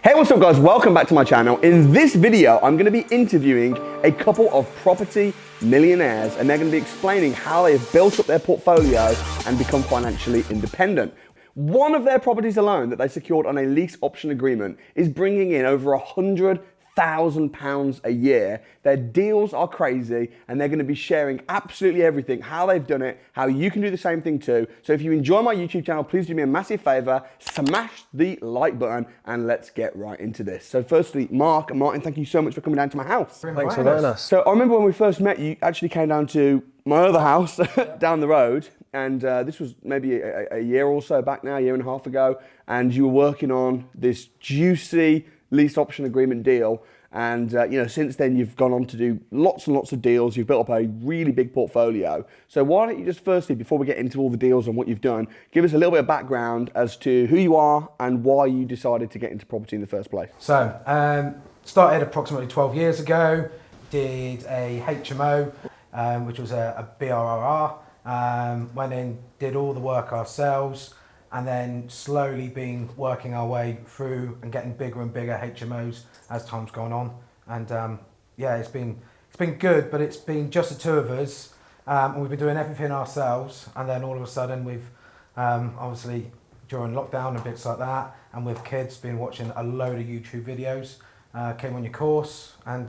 Hey, what's up guys? Welcome back to my channel. In this video, I'm gonna be interviewing a couple of property millionaires, and they're gonna be explaining how they have built up their portfolio and become financially independent. One of their properties alone that they secured on a lease option agreement is bringing in over £100,000 a year. Their deals are crazy, and they're gonna be sharing absolutely everything, how they've done it, how you can do the same thing too. So if you enjoy my YouTube channel, please do me a massive favor, smash the like button, and let's get right into this. So firstly, Mark and Martin, thank you so much for coming down to my house. Thanks for inviting us. So I remember when we first met, you actually came down to my other house down the road, and this was maybe a year or so back now, a year and a half ago, and you were working on this juicy lease option agreement deal. And since then you've gone on to do lots and lots of deals. You've built up a really big portfolio. So why don't you just firstly, before we get into all the deals and what you've done, give us a little bit of background as to who you are and why you decided to get into property in the first place. So, started approximately 12 years ago, did a HMO, which was a BRRR, went in, did all the work ourselves, and then slowly been working our way through and getting bigger and bigger HMOs as time's gone on. And it's been good, but it's been just the two of us, and we've been doing everything ourselves. And then all of a sudden we've obviously during lockdown and bits like that, and with kids, been watching a load of YouTube videos, came on your course, and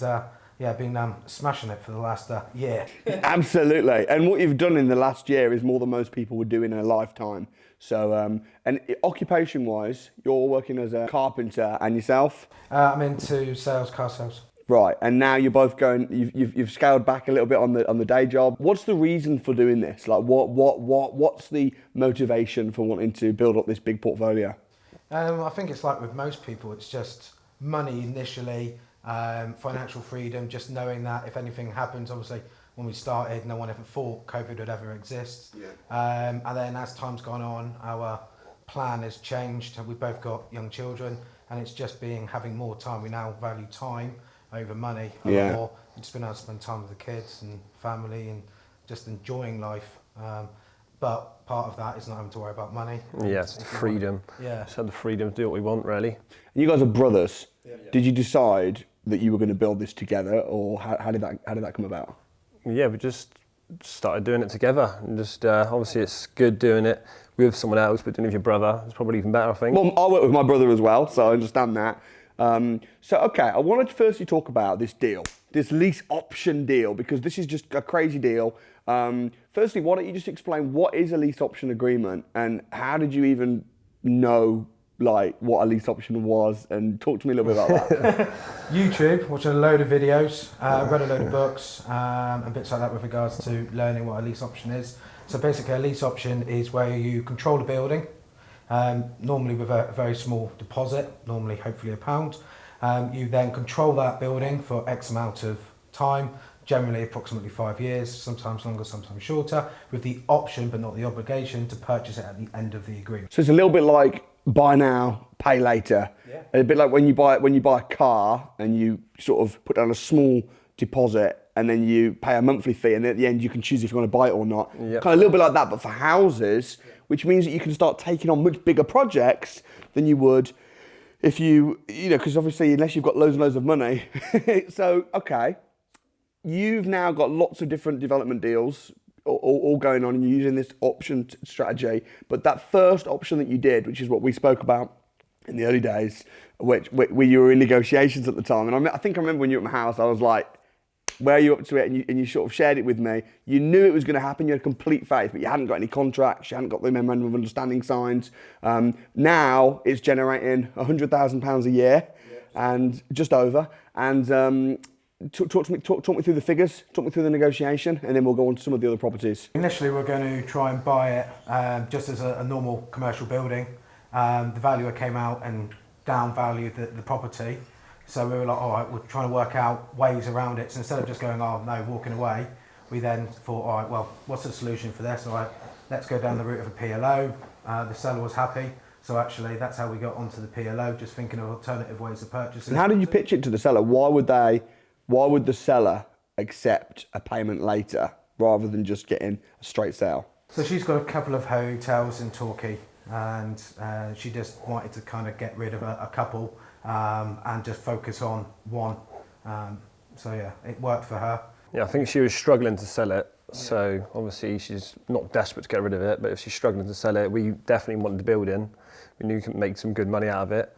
been smashing it for the last year. Absolutely, and what you've done in the last year is more than most people would do in a lifetime. So, and occupation-wise, you're working as a carpenter, and yourself? I'm into sales, car sales. Right, and now you're both going. You've scaled back a little bit on the day job. What's the reason for doing this? Like, what's the motivation for wanting to build up this big portfolio? I think it's like with most people, it's just money initially, financial freedom, just knowing that if anything happens, obviously. When we started, no one ever thought COVID would ever exist. Yeah. And then as time's gone on, our plan has changed. We've both got young children, and it's just having more time. We now value time over money a lot more. We've just been able to spend time with the kids and family and just enjoying life. But part of that is not having to worry about money. Yes, the freedom. Just have the freedom to do what we want, really. And you guys are brothers. Yeah. Did you decide that you were going to build this together, or how did that come about? Yeah, we just started doing it together, and just obviously it's good doing it with someone else, but doing it with your brother is probably even better, I think. Well, I work with my brother as well, so I understand that. Okay, I wanted to firstly talk about this deal, this lease option deal, because this is just a crazy deal. Firstly, why don't you just explain what is a lease option agreement, and how did you even know what a lease option was, and talk to me a little bit about that. YouTube, watching a load of videos, read a load of books and bits like that with regards to learning what a lease option is. So basically a lease option is where you control a building, normally with a very small deposit, normally hopefully £1. You then control that building for X amount of time, generally approximately 5 years, sometimes longer, sometimes shorter, with the option but not the obligation to purchase it at the end of the agreement. So it's a little bit like buy now, pay later. Yeah. A bit like when you buy a car and you sort of put down a small deposit and then you pay a monthly fee, and then at the end you can choose if you want to buy it or not. Yep. Kind of a little bit like that, but for houses, which means that you can start taking on much bigger projects than you would if because obviously unless you've got loads and loads of money. So, okay, you've now got lots of different development deals all going on, and you're using this option strategy. But that first option that you did, which is what we spoke about in the early days, where you were in negotiations at the time, and I think I remember when you were at my house, I was like, where are you up to it? And you sort of shared it with me. You knew it was going to happen, you had complete faith, but you hadn't got any contracts, you hadn't got the memorandum of understanding signed. Now it's generating £100,000 a year, and just over, and talk me through the figures, talk me through the negotiation, and then we'll go on to some of the other properties. Initially, we're going to try and buy it just as a normal commercial building. The valuer came out and downvalued the property. So we were like, all right, we're trying to work out ways around it. So instead of just going, oh no, walking away, we then thought, all right, well, what's the solution for this? All right, let's go down the route of a PLO. The seller was happy. So actually, that's how we got onto the PLO, just thinking of alternative ways of purchasing. And how did you pitch it to the seller? Why would the seller accept a payment later rather than just getting a straight sale? So she's got a couple of hotels in Torquay, and she just wanted to kind of get rid of a couple and just focus on one. So yeah, it worked for her. Yeah, I think she was struggling to sell it. So obviously she's not desperate to get rid of it, but if she's struggling to sell it, we definitely wanted the building. We knew we could make some good money out of it.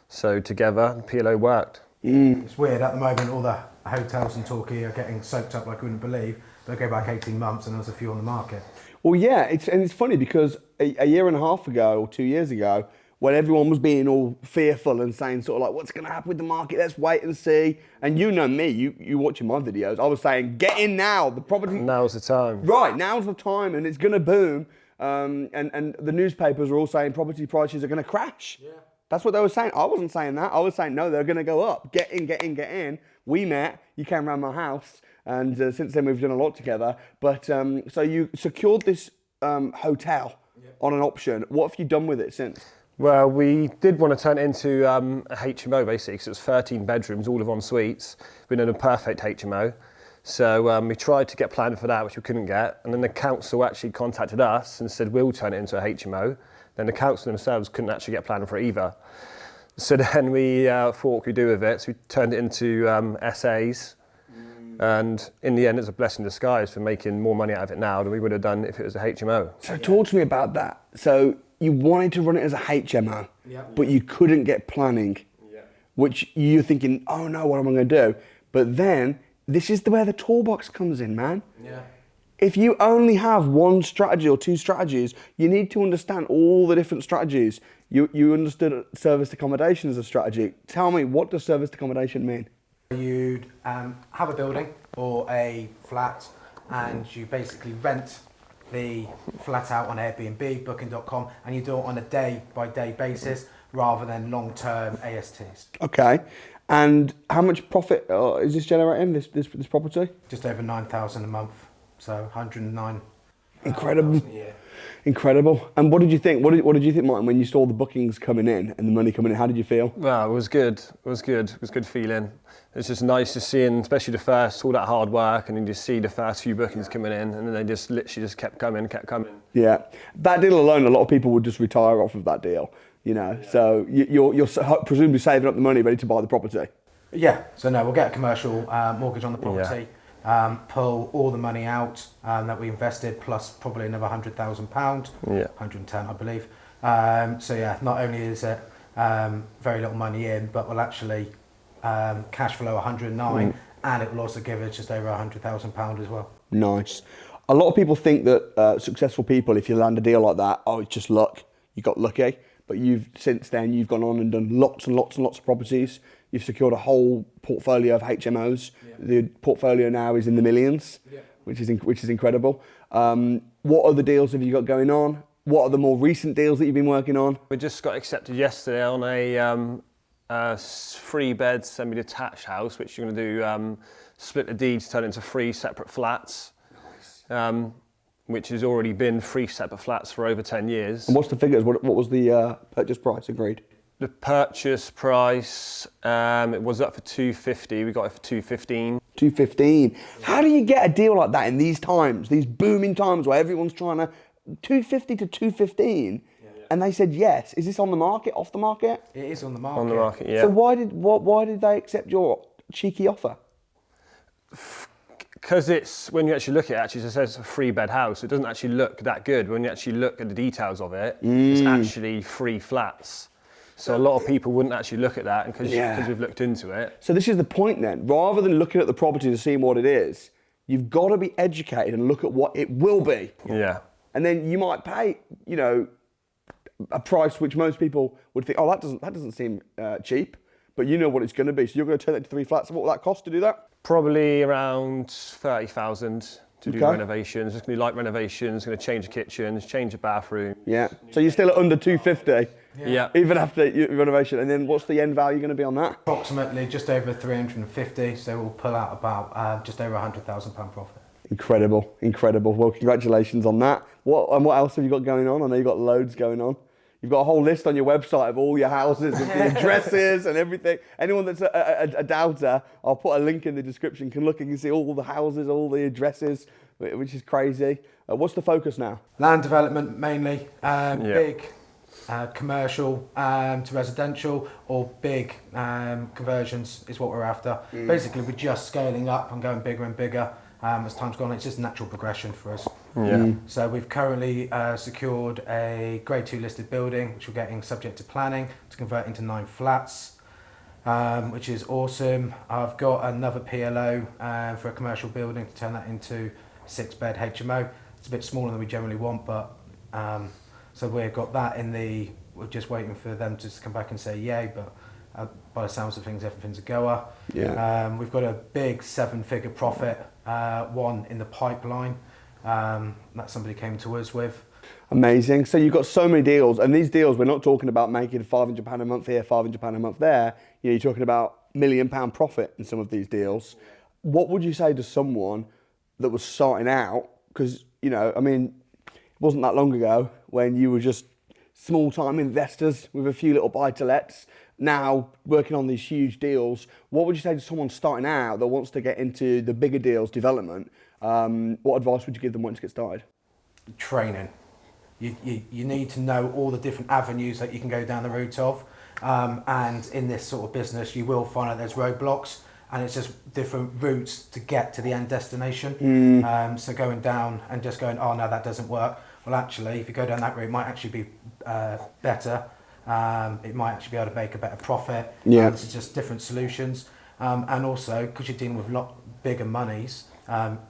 So together, the PLO worked. It's weird, at the moment all the hotels in Torquay are getting soaked up like you wouldn't believe, but go back 18 months and there was a few on the market. Well, yeah, it's funny because a year and a half ago or 2 years ago, when everyone was being all fearful and saying sort of like, what's going to happen with the market? Let's wait and see. And you know me, you watching my videos, I was saying, get in now. The property... Now's the time. Right, now's the time and it's going to boom. And the newspapers are all saying property prices are going to crash. Yeah. That's what they were saying. I wasn't saying that. I was saying, no, they're going to go up. Get in, get in, get in. We met. You came around my house. And since then, we've done a lot together. But so you secured this hotel on an option. What have you done with it since? Well, we did want to turn it into a HMO, basically, because it was 13 bedrooms, all of en suites. We did a perfect HMO. So we tried to get planning for that, which we couldn't get. And then the council actually contacted us and said, we'll turn it into a HMO. Then the council themselves couldn't actually get planning for it either. So then we thought what we could do with it. So we turned it into SAs. And in the end, it's a blessing in disguise for making more money out of it now than we would have done if it was a HMO. So talk to me about that. So you wanted to run it as a HMO, but you couldn't get planning, which you're thinking, oh no, what am I going to do? But then this is where the toolbox comes in, man. Yeah. If you only have one strategy or two strategies, you need to understand all the different strategies. You understood serviced accommodation as a strategy. Tell me, what does serviced accommodation mean? You'd have a building or a flat and you basically rent the flat out on Airbnb, booking.com, and you do it on a day-by-day basis rather than long-term ASTs. Okay. And how much profit is this generating, this property? Just over 9,000 a month, so 109. Incredible. A year. Incredible. And what did you think? What did you think, Martin, when you saw the bookings coming in and the money coming in? How did you feel? Well, it was good. It was good. It was good feeling. It's just nice to see, and especially the first, all that hard work, and then just see the first few bookings coming in, and then they just literally just kept coming. Yeah. That deal alone, a lot of people would just retire off of that deal, you know. Yeah. So you're presumably saving up the money ready to buy the property. Yeah. So no, we'll get a commercial mortgage on the property. Yeah. Pull all the money out that we invested, plus probably another £100,000, 110 I believe. So yeah, not only is it very little money in, but we'll actually cash flow 109, and it will also give us just over £100,000 as well. Nice. A lot of people think that successful people, if you land a deal like that, oh, it's just luck. You got lucky. But since then you've gone on and done lots and lots and lots of properties. You've secured a whole portfolio of HMOs. Yeah. The portfolio now is in the millions, which is incredible. What other deals have you got going on? What are the more recent deals that you've been working on? We just got accepted yesterday on a 3-bed semi-detached house, which you're going to do split the deeds, turn into 3 separate flats. Nice. Which has already been 3 separate flats for over 10 years. And what's the figures? What was the purchase price agreed? The purchase price, it was up for 250. We got it for 215. 215. How do you get a deal like that in these times, these booming times where everyone's trying to 250 to 215? Yeah. And they said yes. Is this on the market, off the market? It is on the market. On the market, yeah. So why did they accept your cheeky offer? Because it's, when you actually look at it, actually it says a 3-bed house. It doesn't actually look that good. When you actually look at the details of it, it's actually 3 flats. So a lot of people wouldn't actually look at that because we've looked into it. So this is the point then. Rather than looking at the property and seeing what it is, you've got to be educated and look at what it will be. Yeah. And then you might pay, you know, a price which most people would think, oh, that doesn't seem cheap, but you know what it's going to be. So you're going to turn it into 3 flats. What will that cost to do that? Probably around 30,000 to do renovations. It's going to be light renovations. Going to change the kitchens, change the bathroom. Yeah. So you're still at under 250. Yeah. Even after your renovation. And then what's the end value going to be on that? Approximately just over 350. So we'll pull out about just over £100,000 profit. Incredible, incredible. Well, congratulations on that. What else have you got going on? I know you've got loads going on. You've got a whole list on your website of all your houses, with the addresses and everything. Anyone that's a doubter, I'll put a link in the description, can look and can see all the houses, all the addresses, which is crazy. What's the focus now? Land development mainly. Big commercial to residential, or big conversions is what we're after. Basically, we're just scaling up and going bigger and bigger as time's gone. It's just natural progression for us. So we've currently secured a grade 2 listed building, which we're getting subject to planning to convert into 9 flats, which is awesome. I've got another PLO for a commercial building to turn that into 6-bed HMO. It's a bit smaller than we generally want, but so we've got that in the. We're just waiting for them to come back and say yay, but by the sounds of things, everything's a goer. We've got a big 7-figure profit, one in the pipeline that somebody came to us with. Amazing. So you've got so many deals, and these deals, we're not talking about making £500 a month here, £500 a month there. You know, you're talking about £1 million profit in some of these deals. What would you say to someone that was starting out? Because, you know, I mean, it wasn't that long ago when you were just small-time investors with a few little buy-to-lets, now working on these huge deals. What would you say to someone starting out that wants to get into the bigger deals development? What advice would you give them once to get started? Training. You need to know all the different avenues that you can go down the route of, and in this sort of business you will find that there's roadblocks, and it's just different routes to get to the end destination. So going down and just going, oh no, that doesn't work. Well, actually, if you go down that route, it might actually be better. It might actually be able to make a better profit. This is just different solutions, and also because you're dealing with a lot bigger monies,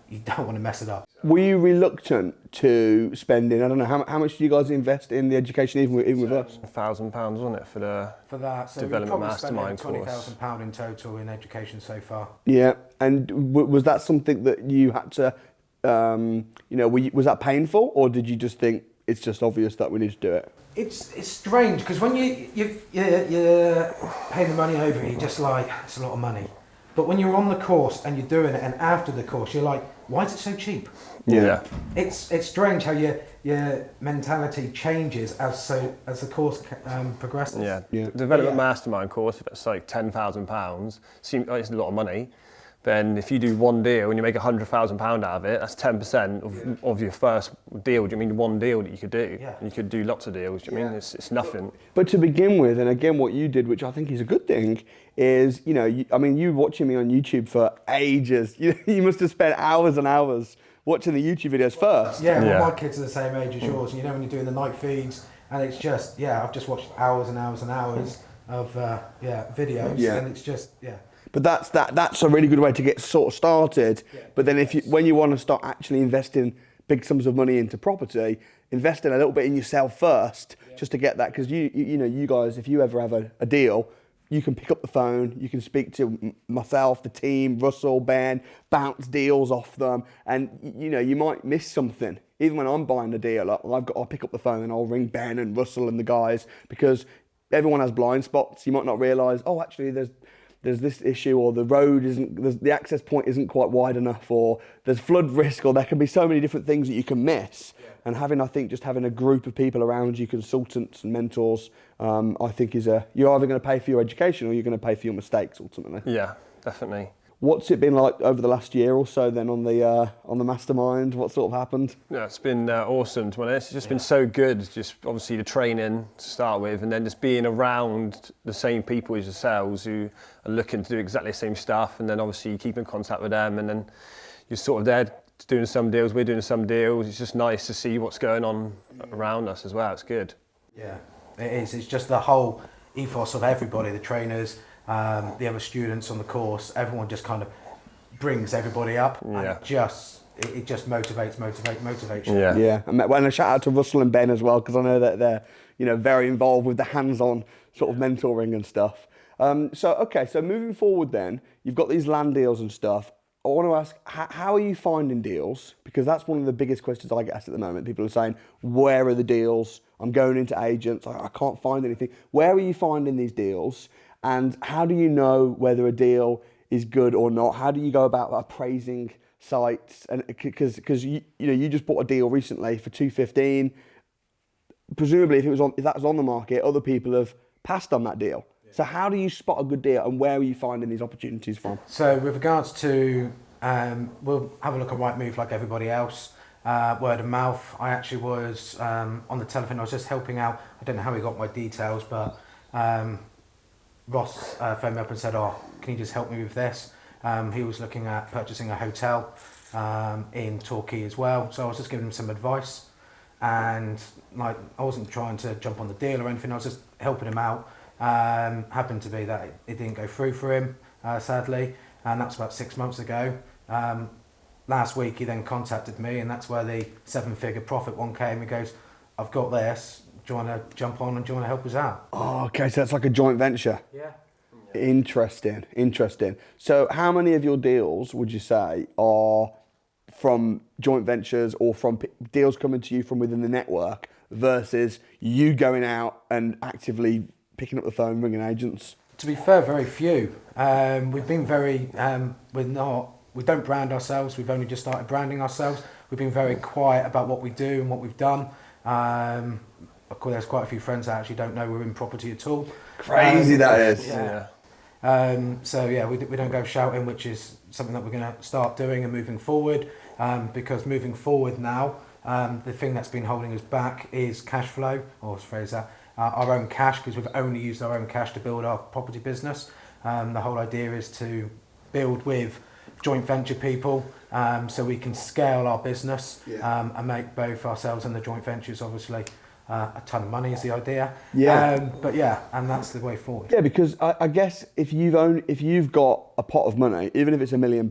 you don't want to mess it up. Were you reluctant to spending, I don't know, how much do you guys invest in the education, even with us? £1,000, wasn't it, for that? So development we've mastermind probably course? spent £20,000 in total in education so far. Yeah, and was that something that you had to, you know, was that painful, or did you just think it's just obvious that we need to do it? It's strange because when you're paying the money over, you're just like, it's a lot of money. But when you're on the course and you're doing it, and after the course, you're like, why is it so cheap? Yeah. It's strange how your mentality changes as the course progresses. Yeah. Development mastermind course, if it's like £10,000, seems like it's a lot of money. Then if you do one deal and you make £100,000 out of it, that's 10% of your first deal. Do you mean one deal that you could do? Yeah. You could do lots of deals. Do you mean it's nothing? But to begin with, and again, what you did, which I think is a good thing, is, you know, you watching me on YouTube for ages. You must have spent hours and hours watching the YouTube videos first. Well, my kids are the same age as yours. And you know, when you're doing the night feeds, and it's just, I've just watched hours and hours and hours of videos, and it's just, But that's a really good way to get sort of started. But then when you want to start actually investing big sums of money into property, investing a little bit in yourself first, just to get that, because you know, you guys, if you ever have a deal, you can pick up the phone, you can speak to myself, the team, Russell, Ben, bounce deals off them, and you know, you might miss something. Even when I'm buying a deal, I'll pick up the phone and I'll ring Ben and Russell and the guys, because everyone has blind spots. You might not realise, oh, actually there's this issue, or the road the access point isn't quite wide enough, or there's flood risk, or there can be so many different things that you can miss. And I think just having a group of people around you, consultants and mentors, I think you're either going to pay for your education or you're going to pay for your mistakes ultimately. Yeah, definitely. What's it been like over the last year or so then on the mastermind? What sort of happened? Yeah, it's been awesome, to be honest. It's just been so good. Just obviously the training to start with, and then just being around the same people as yourselves who are looking to do exactly the same stuff, and then obviously you keep in contact with them, and then you're sort of there doing some deals, we're doing some deals. It's just nice to see what's going on around us as well. It's good. Yeah, it is. It's just the whole ethos of everybody, the trainers, the other students on the course, everyone just kind of brings everybody up, and it just motivates you. Yeah. And a shout out to Russell and Ben as well, because I know that they're, you know, very involved with the hands-on sort of mentoring and stuff. So moving forward then, you've got these land deals and stuff. I want to ask, how are you finding deals? Because that's one of the biggest questions I get asked at the moment. People are saying, where are the deals? I'm going into agents, I can't find anything. Where are you finding these deals? And how do you know whether a deal is good or not? How do you go about appraising sites? And because you just bought a deal recently for 215. Presumably, if that was on the market, other people have passed on that deal. So how do you spot a good deal, and where are you finding these opportunities from? So with regards to, we'll have a look at Rightmove like everybody else. word of mouth. I actually was on the telephone. I was just helping out. I don't know how he got my details, but Ross phoned me up and said, "Oh, can you just help me with this?" He was looking at purchasing a hotel in Torquay as well, so I was just giving him some advice. And like, I wasn't trying to jump on the deal or anything. I was just helping him out. Happened to be that it didn't go through for him, sadly, and that was about 6 months ago. Last week he then contacted me, and that's where the 7-figure profit one came. He goes, "I've got this. Do you want to jump on and do you want to help us out?" Oh, okay, so that's like a joint venture. Yeah. Interesting, interesting. So how many of your deals would you say are from joint ventures or from deals coming to you from within the network versus you going out and actively picking up the phone, ringing agents? To be fair, very few. We've been very, we don't brand ourselves. We've only just started branding ourselves. We've been very quiet about what we do and what we've done. Of course, there's quite a few friends that actually don't know we're in property at all. Crazy that is. Yeah. So yeah, we don't go shouting, which is something that we're going to start doing and moving forward. Because moving forward now, the thing that's been holding us back is cash flow, or let's phrase that, our own cash, because we've only used our own cash to build our property business. The whole idea is to build with joint venture people, so we can scale our business and make both ourselves and the joint ventures obviously a ton of money is the idea. But yeah, and that's the way forward. Yeah, because I guess if you've got a pot of money, even if it's £1 million,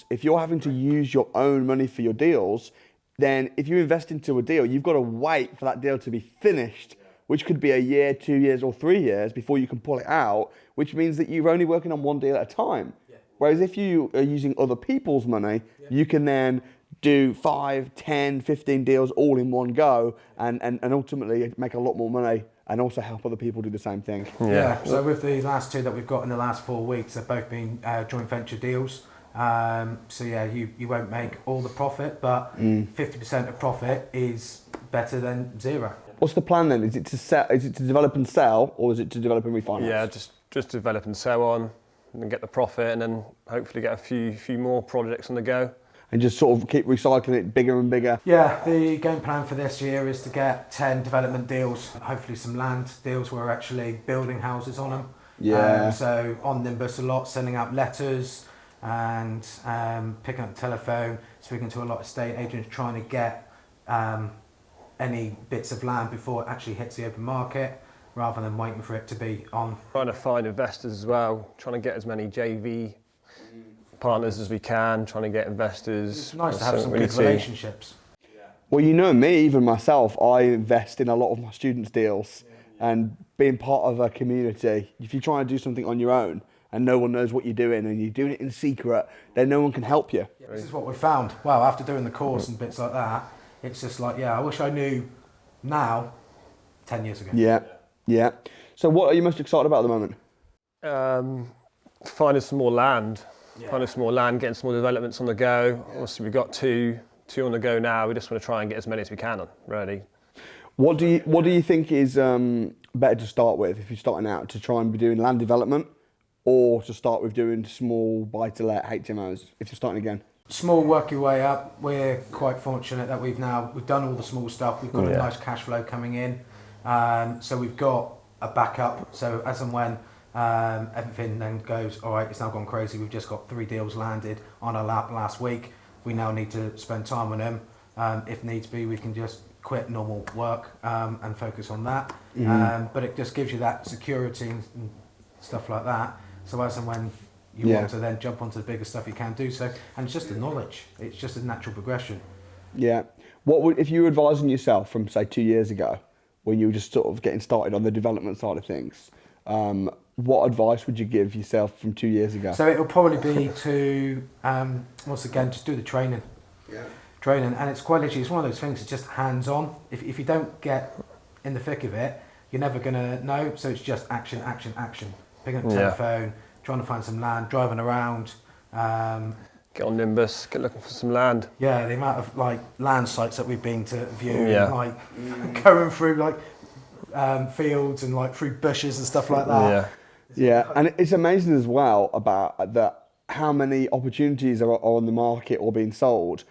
if you're having to use your own money for your deals, then if you invest into a deal, you've got to wait for that deal to be finished, which could be a year, 2 years, or 3 years before you can pull it out, which means that you're only working on one deal at a time. Whereas if you are using other people's money, you can then do 5, 10, 15 deals all in one go and ultimately make a lot more money and also help other people do the same thing. Yeah, so with the last two that we've got in the last 4 weeks, they've both been joint venture deals. So yeah, you won't make all the profit, but 50% of profit is better than zero. What's the plan then? Is it to sell, is it to develop and sell, or is it to develop and refinance? Yeah, just develop and sell on, and then get the profit, and then hopefully get a few more projects on the go. And just sort of keep recycling it bigger and bigger. Yeah, the game plan for this year is to get 10 development deals, hopefully some land deals where we're actually building houses on them. Yeah. So on Nimbus a lot, sending out letters and picking up the telephone, speaking to a lot of estate agents, trying to get any bits of land before it actually hits the open market, rather than waiting for it to be on. Trying to find investors as well, trying to get as many JV partners as we can, trying to get investors. It's nice to have some good relationships. Well, you know me, even myself, I invest in a lot of my students' deals, and being part of a community, if you're trying to do something on your own and no one knows what you're doing and you're doing it in secret, then no one can help you. Yeah, this is what we found. Well, after doing the course and bits like that, it's just like, yeah, I wish I knew now 10 years ago. Yeah. So what are you most excited about at the moment? Finding some more land. Finding some more land, getting some more developments on the go. Obviously, we've got two on the go now. We just want to try and get as many as we can on, really. What do you think is better to start with if you're starting out, to try and be doing land development, or to start with doing small buy-to-let HMOs if you're starting again? Small, work your way up. We're quite fortunate that we've done all the small stuff. We've got a nice cash flow coming in, so we've got a backup. So as and when everything then goes, all right, it's now gone crazy, we've just got 3 deals landed on our lap last week, we now need to spend time on them. If needs be, we can just quit normal work and focus on that. But it just gives you that security and stuff like that. So as and when you want to then jump onto the bigger stuff, you can do so. And it's just the knowledge. It's just a natural progression. Yeah. What would, if you were advising yourself from, say, 2 years ago, when you were just sort of getting started on the development side of things, what advice would you give yourself from 2 years ago? So it'll probably be to, once again, just do the training. Training. And it's quite literally, it's one of those things, it's just hands-on. If you don't get in the thick of it, you're never going to know. So it's just action. Picking up the telephone, trying to find some land, driving around. Get on Nimbus, get looking for some land. Yeah, the amount of like land sites that we've been to view, like going through like fields and like through bushes and stuff like that. Yeah, and it's amazing as well about how many opportunities are on the market or being sold.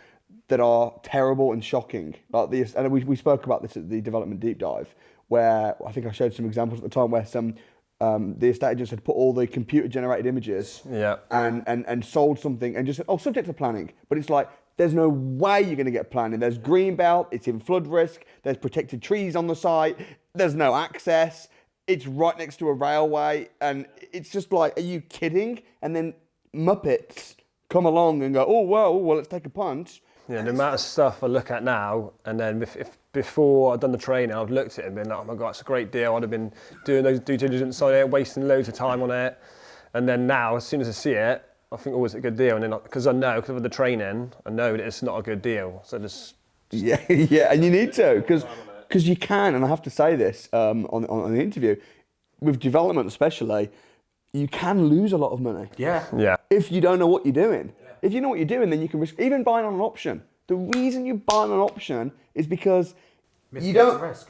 that are terrible and shocking. Like this, and we spoke about this at the development deep dive, where I think I showed some examples at the time where some the estate agents had put all the computer generated images and sold something and just said, oh, subject to planning. But it's like, there's no way you're going to get planning. There's green belt, it's in flood risk, there's protected trees on the site, there's no access, it's right next to a railway, and it's just like, are you kidding? And then Muppets come along and go, oh, well, let's take a punt. Yeah, the amount of stuff I look at now, and then if before I'd done the training, I'd looked at it and been like, oh my God, it's a great deal. I'd have been doing those due diligence on it, wasting loads of time on it. And then now, as soon as I see it, I think, oh, it's a good deal. And then, because of the training, I know that it's not a good deal. So just Yeah, and you need to, because you can, and I have to say this on the interview, with development especially, you can lose a lot of money. Yeah. If you don't know what you're doing. If you know what you're doing, then you can risk, even buying on an option. The reason you buy on an option is because you don't... the risk.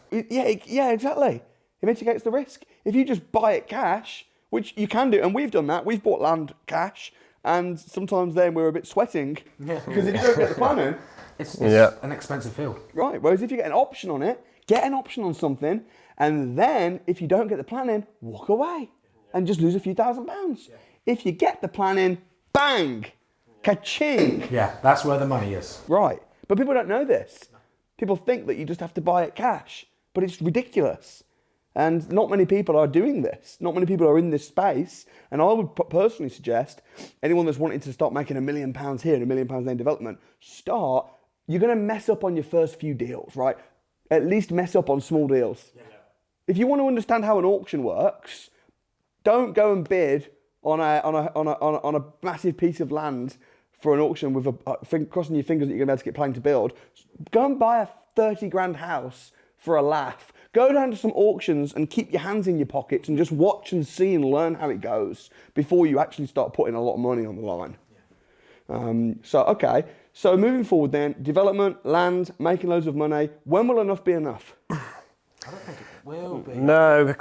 Yeah, exactly. It mitigates the risk. If you just buy it cash, which you can do, and we've done that, we've bought land cash, and sometimes then we're a bit sweating, because if you don't get the planning... It's an expensive field. Right, whereas if you get an option on it, get an option on something, and then if you don't get the planning, walk away and just lose a few £1,000s. If you get the planning, bang, ka-ching. Yeah, that's where the money is. Right, but people don't know this. People think that you just have to buy it cash, but it's ridiculous. And not many people are doing this. Not many people are in this space. And I would personally suggest anyone that's wanting to start making £1 million here and £1 million there in development, start. You're going to mess up on your first few deals, right? At least mess up on small deals. Yeah. If you want to understand how an auction works, don't go and bid on a massive piece of land for an auction with crossing your fingers that you're going to be able to get planning to build. Go and buy a 30 grand house for a laugh. Go down to some auctions and keep your hands in your pockets and just watch and see and learn how it goes before you actually start putting a lot of money on the line. So moving forward then, development, land, making loads of money. When will enough be enough? I don't think it will be. No,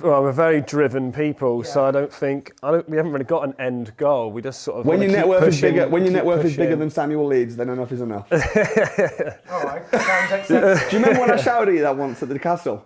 we're very driven people, so I don't think, we haven't really got an end goal. We just sort of when your net worth is bigger than Samuel Leeds, then enough is enough. All right, that makes sense. Do you remember when I shouted at you that once at the castle?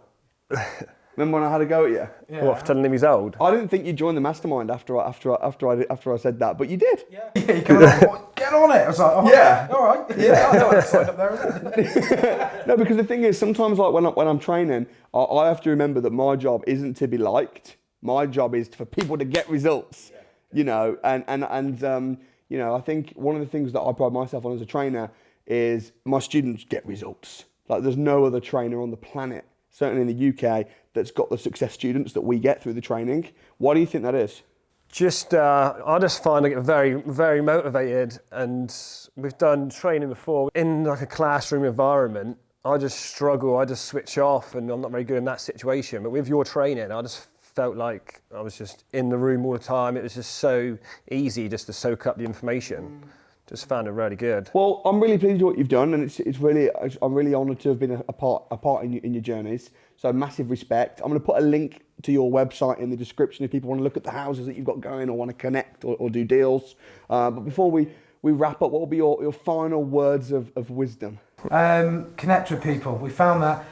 Remember when I had a go at you? Yeah. What, for telling him he's old? I didn't think you'd join the mastermind after I said that, but you did. Yeah, you came on, get on it. I was like, oh, yeah, all right. Yeah, I know I signed up there. No, because the thing is, sometimes like when I'm training, I have to remember that my job isn't to be liked. My job is for people to get results. Yeah. You know, and you know, I think one of the things that I pride myself on as a trainer is my students get results. Like there's no other trainer on the planet, certainly in the UK, that's got the success students that we get through the training. Why do you think that is? I just find I get very, very motivated, and we've done training before in like a classroom environment. I just struggle, I just switch off, and I'm not very good in that situation. But with your training, I just felt like I was just in the room all the time. It was just so easy just to soak up the information. Just found it really good. Well, I'm really pleased with what you've done, and I'm really honoured to have been a part in your journeys. So massive respect. I'm going to put a link to your website in the description if people want to look at the houses that you've got going or want to connect or do deals. But before we wrap up, what will be your final words of wisdom? Connect with people. We found that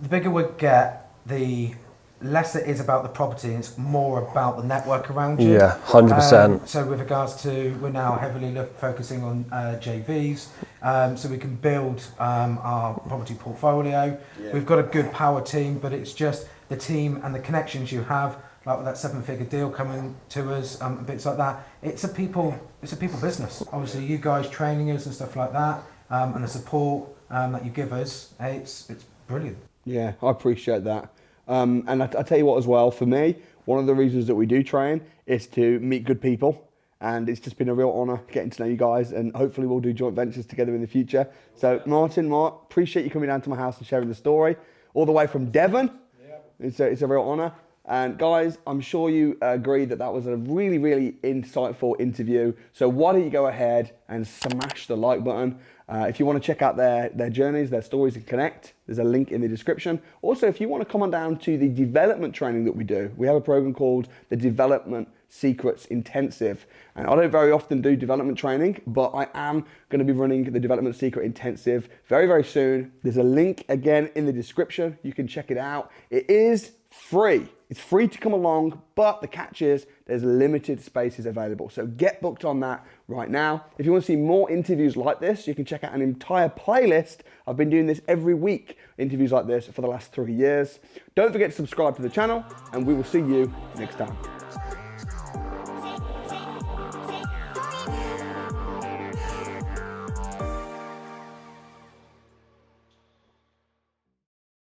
the bigger we get, the less it is about the property, and it's more about the network around you. Yeah, 100%. So with regards to, we're now heavily focusing on JVs, so we can build our property portfolio. Yeah. We've got a good power team, but it's just the team and the connections you have, like with that 7-figure deal coming to us, bits like that. It's a people business. Obviously, you guys training us and stuff like that, and the support that you give us, it's brilliant. Yeah, I appreciate that. And I tell you what as well, for me, one of the reasons that we do train is to meet good people. And it's just been a real honour getting to know you guys, and hopefully we'll do joint ventures together in the future. So Mark, appreciate you coming down to my house and sharing the story. All the way from Devon. Yeah. It's a real honour. And guys, I'm sure you agree that that was a really, really insightful interview. So why don't you go ahead and smash the like button. If you want to check out their journeys, their stories, and connect, there's a link in the description. Also, if you want to come on down to the development training that we do, we have a program called the Development Secrets Intensive. And I don't very often do development training, but I am going to be running the Development Secret Intensive very, very soon. There's a link again in the description. You can check it out. It is free. It's free to come along, but the catch is there's limited spaces available. So get booked on that right now. If you want to see more interviews like this, you can check out an entire playlist. I've been doing this every week, interviews like this for the last 3 years. Don't forget to subscribe to the channel, and we will see you next time.